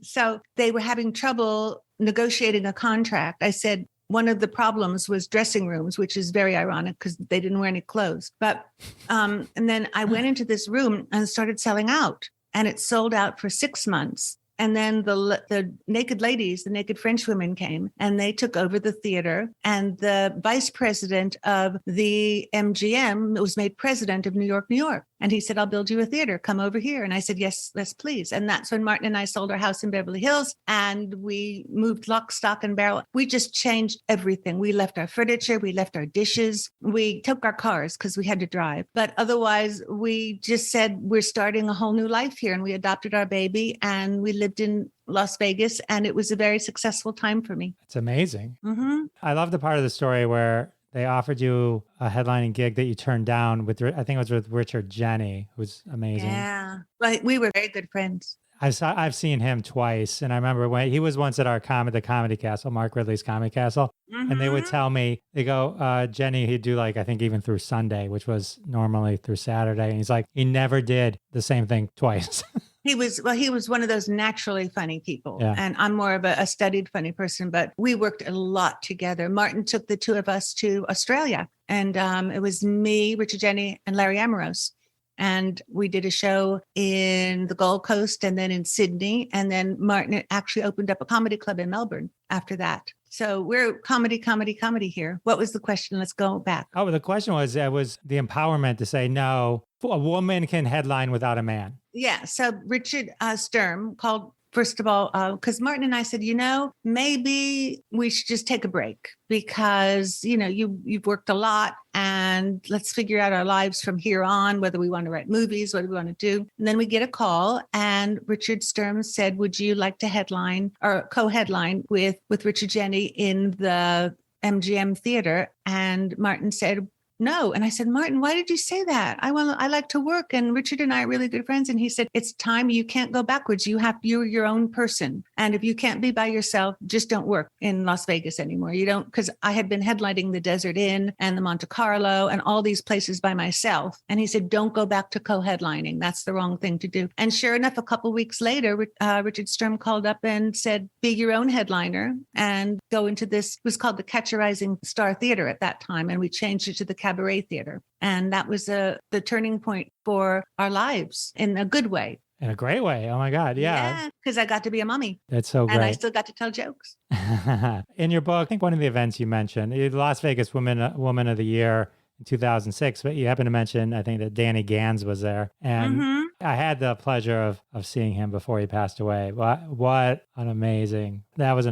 so they were having trouble negotiating a contract. I said, one of the problems was dressing rooms, which is very ironic because they didn't wear any clothes. But and then I went into this room and started selling out, and it sold out for 6 months. And then the naked ladies, the naked French women came and they took over the theater. And the vice president of the MGM was made president of New York, New York. And he said, I'll build you a theater. Come over here. And I said, yes, please. And that's when Martin and I sold our house in Beverly Hills and we moved lock, stock, and barrel. We just changed everything. We left our furniture. We left our dishes. We took our cars because we had to drive. But otherwise, we just said, we're starting a whole new life here. And we adopted our baby and we lived in Las Vegas. And it was a very successful time for me. It's amazing. Mm-hmm. I love the part of the story where they offered you a headlining gig that you turned down with, I think it was with Richard Jenny, who's amazing. Yeah, but we were very good friends. I've seen him twice. And I remember when he was once at our the Comedy Castle, Mark Ridley's Comedy Castle. Mm-hmm. And they would tell me, they go, Jenny, he'd do like, I think even through Sunday, which was normally through Saturday. And he's like, he never did the same thing twice. He was one of those naturally funny people. Yeah. And I'm more of a studied funny person, but we worked a lot together. Martin took the two of us to Australia and it was me, Richard Jenny, and Larry Amorose. And we did a show in the Gold Coast and then in Sydney. And then Martin actually opened up a comedy club in Melbourne after that. So we're comedy here. What was the question? Let's go back. Oh, the question was the empowerment to say, no, a woman can headline without a man. Yeah. So Richard Sturm called, first of all, because Martin and I said, maybe we should just take a break because, you've worked a lot and let's figure out our lives from here on, whether we want to write movies, what do we want to do? And then we get a call and Richard Sturm said, would you like to headline or co-headline with Richard Jenny in the MGM theater? And Martin said, no. And I said, Martin, why did you say that? I like to work, and Richard and I are really good friends. And he said, it's time. You can't go backwards. You're your own person. And if you can't be by yourself, just don't work in Las Vegas anymore. You don't, because I had been headlining the Desert Inn and the Monte Carlo and all these places by myself. And he said, don't go back to co-headlining. That's the wrong thing to do. And sure enough, a couple of weeks later, Richard Sturm called up and said, be your own headliner and go into this. It was called the Catch a Rising Star Theater at that time. And we changed it to the Cabaret Theater. And that was the turning point for our lives in a good way. In a great way. Oh my God. Yeah. Because I got to be a mummy. That's so great. And I still got to tell jokes. In your book, I think one of the events you mentioned, the Las Vegas Woman of the Year in 2006, but you happen to mention, I think, that Danny Gans was there. And I had the pleasure of seeing him before he passed away. That was an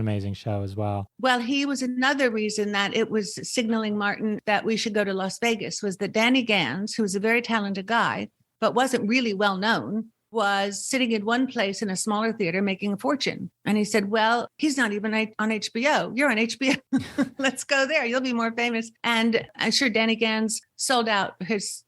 amazing show as well. Well, he was another reason that it was signaling Martin that we should go to Las Vegas, was that Danny Gans, who was a very talented guy, but wasn't really well known, was sitting in one place in a smaller theater making a fortune. And he said, well, he's not even on HBO. You're on HBO. Let's go there. You'll be more famous. And I'm sure Danny Gans sold out his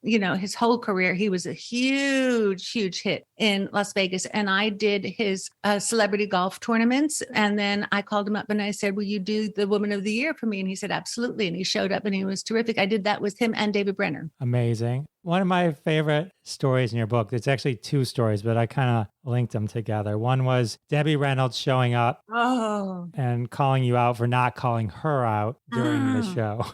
whole career. He was a huge hit in Las Vegas. And I did his celebrity golf tournaments. And then I called him up and I said, will you do the Woman of the Year for me? And he said, absolutely. And he showed up and he was terrific. I did that with him and David Brenner. Amazing. One of my favorite stories in your book, it's actually two stories, but I kind of linked them together. One was Debbie Reynolds showing up and calling you out for not calling her out during the show.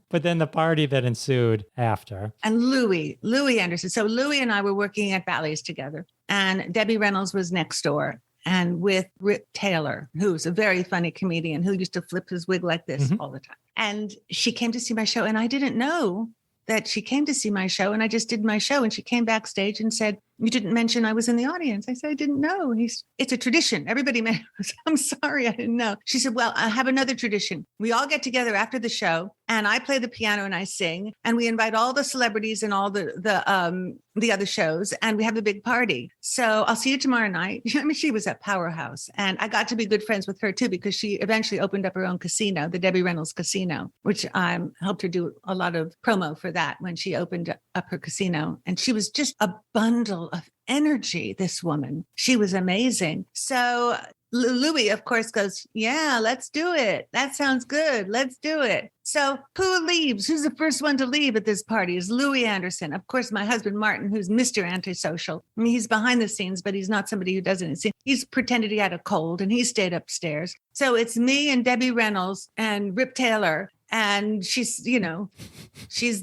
But then the party that ensued after. And Louis Anderson. So Louis and I were working at Bally's together, and Debbie Reynolds was next door, and with Rip Taylor, who's a very funny comedian who used to flip his wig like this all the time. And she came to see my show, and I didn't know that she came to see my show, and I just did my show. And she came backstage and said, you didn't mention I was in the audience. I said, I didn't know. It's a tradition. Everybody knows. I'm sorry, I didn't know. She said, well, I have another tradition. We all get together after the show, and I play the piano and I sing, and we invite all the celebrities and all the other shows, and we have a big party. So I'll see you tomorrow night. I mean, she was a powerhouse, and I got to be good friends with her too, because she eventually opened up her own casino, the Debbie Reynolds Casino, which I helped her do a lot of promo for that when she opened up her casino. And she was just a bundle of energy, this woman. She was amazing. So Louis, of course, goes, yeah, let's do it. That sounds good. Let's do it. So who leaves? Who's the first one to leave at this party? Is Louis Anderson. Of course, my husband, Martin, who's Mr. Antisocial. I mean, he's behind the scenes, but he's not somebody who doesn't see. He's pretended he had a cold and he stayed upstairs. So it's me and Debbie Reynolds and Rip Taylor. And she's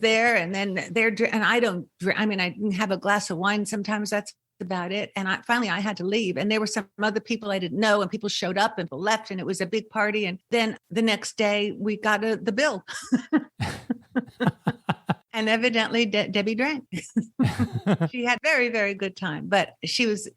there, and then and I don't drink. I mean, I have a glass of wine sometimes. That's about it. And finally I had to leave. And there were some other people I didn't know, and people showed up and people left, and it was a big party. And then the next day we got the bill. And evidently Debbie drank. She had very, very good time, but she was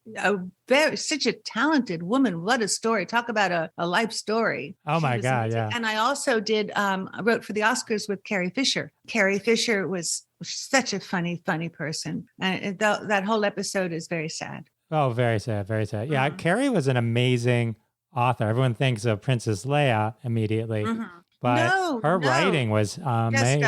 such a talented woman. What a story. Talk about a life story. Oh my God. Amazing. Yeah. And I also I wrote for the Oscars with Carrie Fisher. Carrie Fisher was such a funny person. And that whole episode is very sad. Oh, very sad. Very sad. Yeah. Carrie was an amazing author. Everyone thinks of Princess Leia immediately. But her writing was amazing.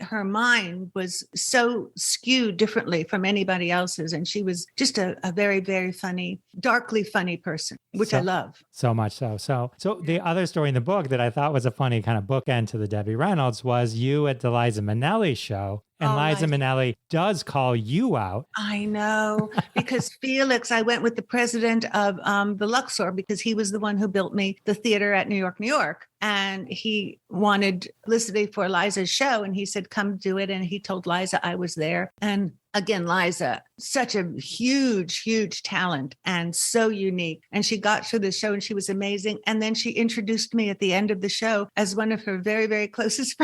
Her mind was so skewed differently from anybody else's. And she was just a very, very funny, darkly funny person, which I love. So much so. So the other story in the book that I thought was a funny kind of bookend to the Debbie Reynolds was you at the Liza Minnelli show. And Liza Minnelli does call you out. I know, because Felix, I went with the president of the Luxor, because he was the one who built me the theater at New York. And he wanted publicity for Liza's show. And he said, come do it. And he told Liza I was there. And again, Liza, such a huge talent and so unique. And she got through the show and she was amazing. And then she introduced me at the end of the show as one of her very, very closest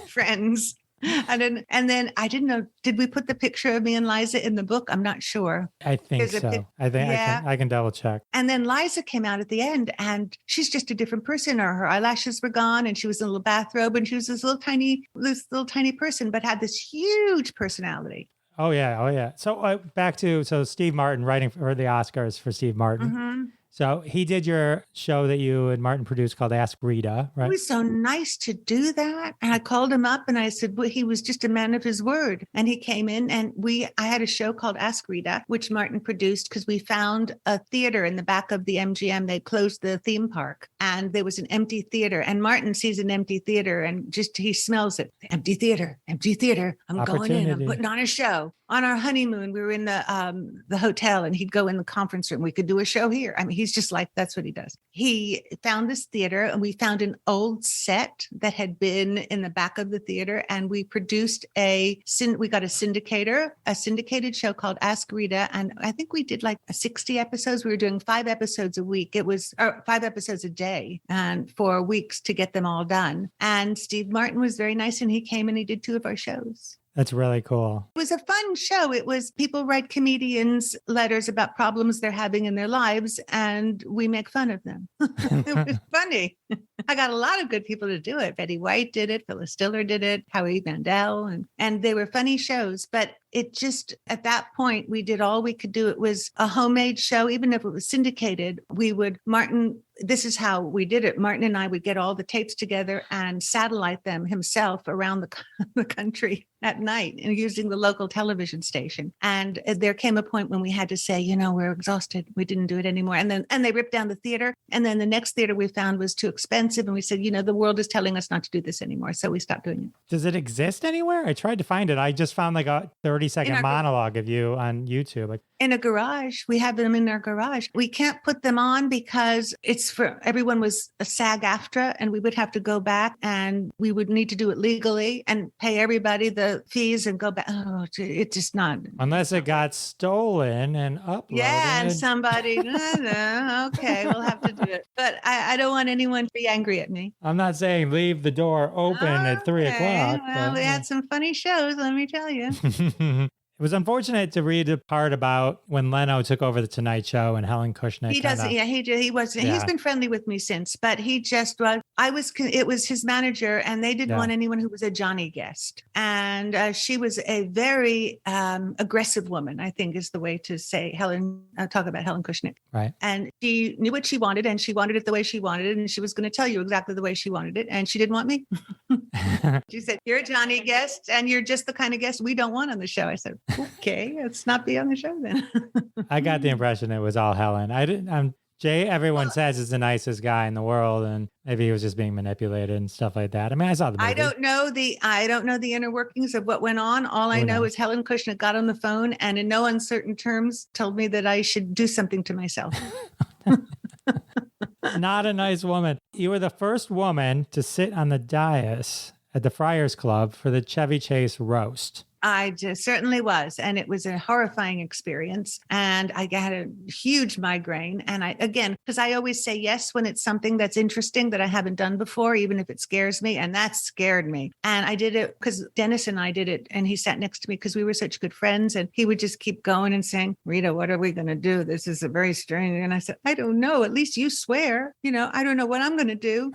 friends. And then I didn't know, did we put the picture of me and Liza in the book? I'm not sure. I think so. I think I can double check. And then Liza came out at the end, and she's just a different person. Her eyelashes were gone, and she was in a little bathrobe, and she was this little tiny person, but had this huge personality. Oh yeah. So back to Steve Martin writing for the Oscars for Steve Martin. So he did your show that you and Martin produced called Ask Rita, It right? was so nice to do that. And I called him up and I said, well, he was just a man of his word. And he came in and I had a show called Ask Rita, which Martin produced because we found a theater in the back of the MGM. They closed the theme park and there was an empty theater. And Martin sees an empty theater and he smells it. Empty theater, empty theater. I'm going in, I'm putting on a show. On our honeymoon, we were in the hotel and he'd go in the conference room. We could do a show here. I mean, he's just like, that's what he does. He found this theater and we found an old set that had been in the back of the theater. And we produced we got a syndicated show called Ask Rita. And I think we did like 60 episodes. We were doing 5 episodes a week. It was 5 episodes a day and 4 weeks to get them all done. And Steve Martin was very nice. And he came and he did 2 of our shows. That's really cool. It was a fun show. It was people write comedians letters about problems they're having in their lives, and we make fun of them. It was funny. I got a lot of good people to do it. Betty White did it. Phyllis Diller did it. Howie Mandel. And they were funny shows. But it just, at that point, we did all we could do. It was a homemade show. Even if it was syndicated, this is how we did it. Martin and I would get all the tapes together and satellite them himself around the country at night and using the local television station. And there came a point when we had to say, we're exhausted. We didn't do it anymore. And they ripped down the theater. And then the next theater we found was too expensive. And we said, the world is telling us not to do this anymore. So we stopped doing it. Does it exist anywhere? I tried to find it. I just found like a 30-second monologue of you on YouTube. In a garage. We have them in our garage. We can't put them on because everyone was a SAG-AFTRA and we would have to go back and we would need to do it legally and pay everybody the fees and go back. Oh, it's just not. Unless it got stolen and uploaded. Yeah, and somebody, okay, we'll have to do it. But I don't want anyone to be angry at me. I'm not saying leave the door open at 3 o'clock. Well, we had some funny shows, let me tell you. It was unfortunate to read the part about when Leno took over the Tonight Show and Helen Kushnick. He doesn't. Yeah, he wasn't. Yeah. He's been friendly with me since, but he just was. It was his manager, and they didn't want anyone who was a Johnny guest. And she was a very aggressive woman, I think is the way to say talk about Helen Kushnick. Right. And she knew what she wanted, and she wanted it the way she wanted it, and she was going to tell you exactly the way she wanted it, and she didn't want me. She said, "You're a Johnny guest, and you're just the kind of guest we don't want on the show." I said, "Okay, let's not be on the show then." I got the impression it was all Helen. Jay, everyone says is the nicest guy in the world, and maybe he was just being manipulated and stuff like that. I mean, I saw the movie. I don't know the inner workings of what went on. All I know is Helen Kushnick got on the phone and in no uncertain terms told me that I should do something to myself. Not a nice woman. You were the first woman to sit on the dais at the Friars Club for the Chevy Chase roast. I just certainly was. And it was a horrifying experience. And I had a huge migraine. And because I always say yes when it's something that's interesting that I haven't done before, even if it scares me. And that scared me. And I did it because Dennis and I did it. And he sat next to me because we were such good friends. And he would just keep going and saying, "Rita, what are we going to do? This is a very strange." And I said, "I don't know. At least you swear. I don't know what I'm going to do."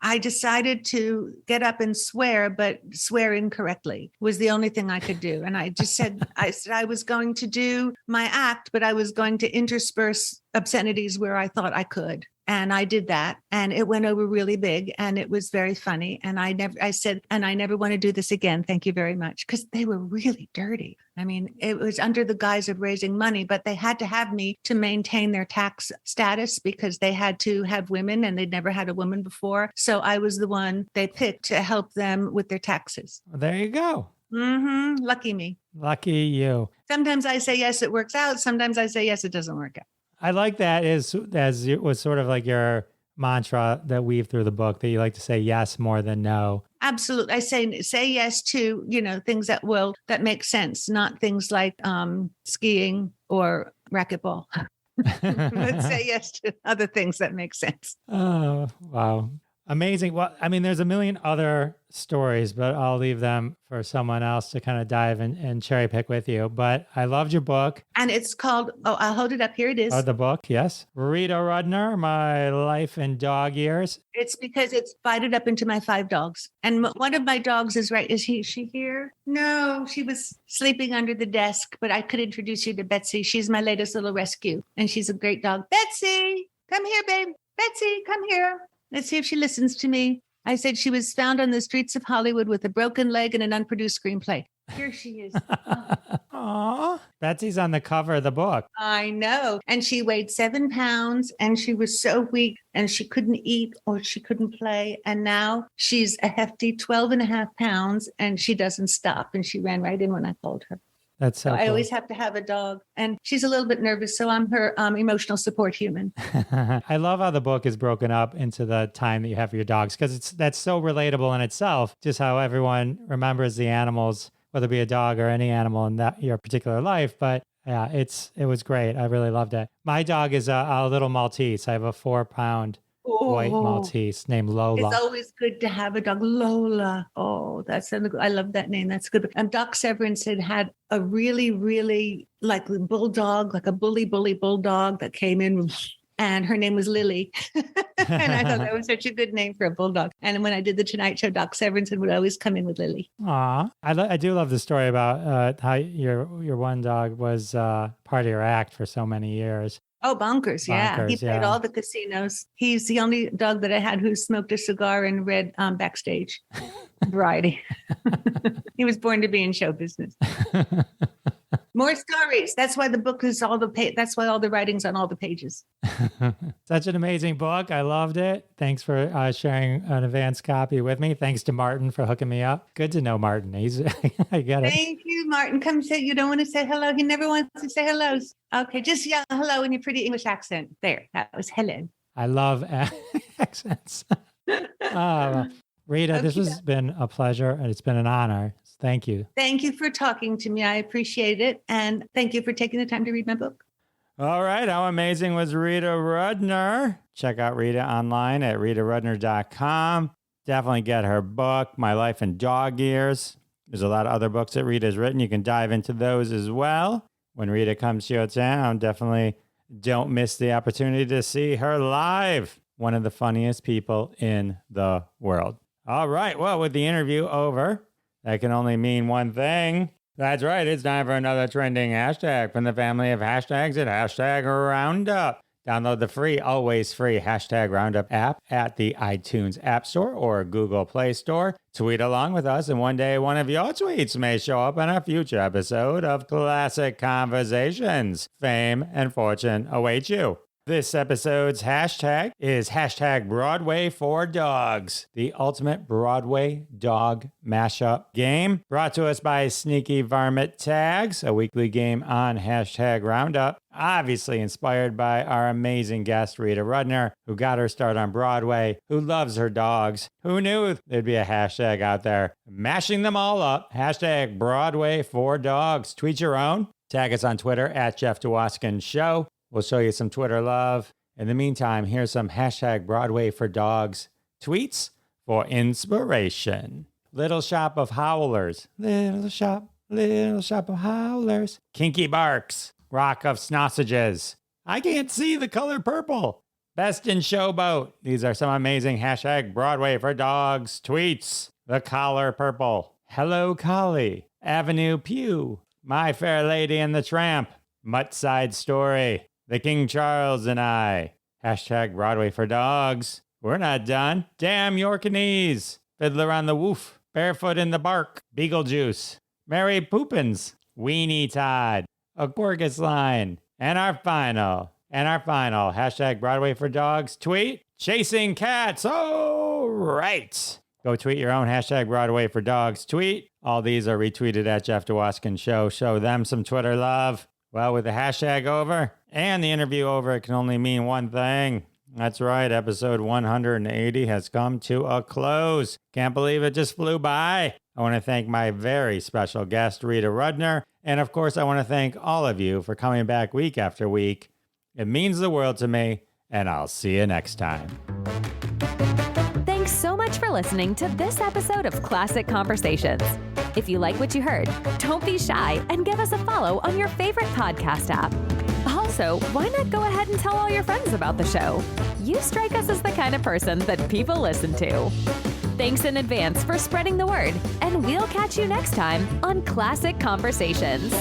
I decided to get up and swear, but swear incorrectly was the only thing I could do. And I just said, I was going to do my act, but I was going to intersperse obscenities where I thought I could. And I did that. And it went over really big. And it was very funny. And I said, I never want to do this again. Thank you very much. Because they were really dirty. I mean, it was under the guise of raising money, but they had to have me to maintain their tax status because they had to have women and they'd never had a woman before. So I was the one they picked to help them with their taxes. Well, there you go. Mm-hmm. Lucky me. Lucky you. Sometimes I say yes, it works out. Sometimes I say yes, it doesn't work out. I like that as it was sort of like your mantra that weave through the book, that you like to say yes more than no. Absolutely. I say yes to, things that make sense, not things like skiing or racquetball. But say yes to other things that make sense. Oh, wow. Amazing. Well, I mean, there's a million other stories, but I'll leave them for someone else to kind of dive in and cherry pick with you. But I loved your book. And it's called, I'll hold it up. Here it is. Oh, the book, yes. Rita Rudner, My Life in Dog Years. It's because it's divided up into my 5 dogs. And one of my dogs is right. Is she here? No, she was sleeping under the desk, but I could introduce you to Betsy. She's my latest little rescue. And she's a great dog. Betsy, come here, babe. Betsy, come here. Let's see if she listens to me. I said she was found on the streets of Hollywood with a broken leg and an unproduced screenplay. Here she is. Aw, Betsy's on the cover of the book. I know. And she weighed 7 pounds and she was so weak and she couldn't eat or she couldn't play. And now she's a hefty 12 and a half pounds and she doesn't stop. And she ran right in when I called her. That's so I cool. always have to have a dog. And she's a little bit nervous. So I'm her emotional support human. I love how the book is broken up into the time that you have for your dogs, because that's so relatable in itself, just how everyone remembers the animals, whether it be a dog or any animal in that your particular life. But yeah, it was great. I really loved it. My dog is a little Maltese. I have a 4-pound white Maltese named Lola. It's always good to have a dog. Lola. Oh, I love that name. That's good. Doc Severance had a really, really like bulldog, like a bully bulldog that came in, and her name was Lily. And I thought that was such a good name for a bulldog. And when I did the Tonight Show, Doc Severinsen would always come in with Lily. Aw, I do love the story about how your one dog was part of your act for so many years. Oh, bonkers. Yeah. He played all the casinos. He's the only dog that I had who smoked a cigar and read backstage variety. He was born to be in show business. More stories. That's why the book is that's why all the writing's on all the pages. Such an amazing book. I loved it. Thanks for sharing an advance copy with me. Thanks to Martin for hooking me up. Good to know Martin. I get it. Thank you, Martin. Come say, you don't want to say hello. He never wants to say hellos. Okay, just yell hello in your pretty English accent. There, that was hello. I love accents. Rita, this has been a pleasure and it's been an honor. Thank you. Thank you for talking to me. I appreciate it. And thank you for taking the time to read my book. All right. How amazing was Rita Rudner? Check out Rita online at ritarudner.com. Definitely get her book, My Life in Dog Years. There's a lot of other books that Rita's written. You can dive into those as well. When Rita comes to your town, definitely don't miss the opportunity to see her live. One of the funniest people in the world. All right. Well, with the interview over, that can only mean one thing. That's right. It's time for another trending hashtag from the family of hashtags at hashtag Roundup. Download the free, always free hashtag Roundup app at the iTunes App Store or Google Play Store. Tweet along with us, and one day one of your tweets may show up in a future episode of Classic Conversations. Fame and fortune await you. This episode's hashtag is hashtag Broadway for Dogs, the ultimate Broadway dog mashup game. Brought to us by Sneaky Varmint Tags, a weekly game on hashtag Roundup. Obviously inspired by our amazing guest, Rita Rudner, who got her start on Broadway, who loves her dogs. Who knew there'd be a hashtag out there mashing them all up? Hashtag Broadway for Dogs. Tweet your own. Tag us on Twitter at Jeff Dwoskin Show. We'll show you some Twitter love. In the meantime, here's some hashtag Broadway for Dogs tweets for inspiration. Little Shop of Howlers. Little shop of howlers. Kinky Barks. Rock of Snossages. I can't see the color purple. Best in Showboat. These are some amazing hashtag Broadway for Dogs tweets. The Collar Purple. Hello Collie. Avenue Pew. My Fair Lady and the Tramp. Mutt Side Story. The King Charles and I. Hashtag Broadway for Dogs. We're not done. Damn Yorkinese. Fiddler on the Woof. Barefoot in the Bark. Beetlejuice. Mary Poopins. Weenie Todd. Aquargus Line. And our final. Hashtag Broadway for Dogs tweet. Chasing Cats. Oh, right. Go tweet your own hashtag Broadway for Dogs tweet. All these are retweeted at Jeff Dwoskin Show. Show them some Twitter love. Well, with the hashtag over and the interview over, it can only mean one thing. That's right, episode 180 has come to a close. Can't believe it just flew by. I want to thank my very special guest, Rita Rudner. And of course, I want to thank all of you for coming back week after week. It means the world to me, and I'll see you next time. Thanks listening to this episode of Classic Conversations. If you like what you heard, don't be shy and give us a follow on your favorite podcast app. Also, why not go ahead and tell all your friends about the show? You strike us as the kind of person that people listen to. Thanks in advance for spreading the word, and we'll catch you next time on Classic Conversations.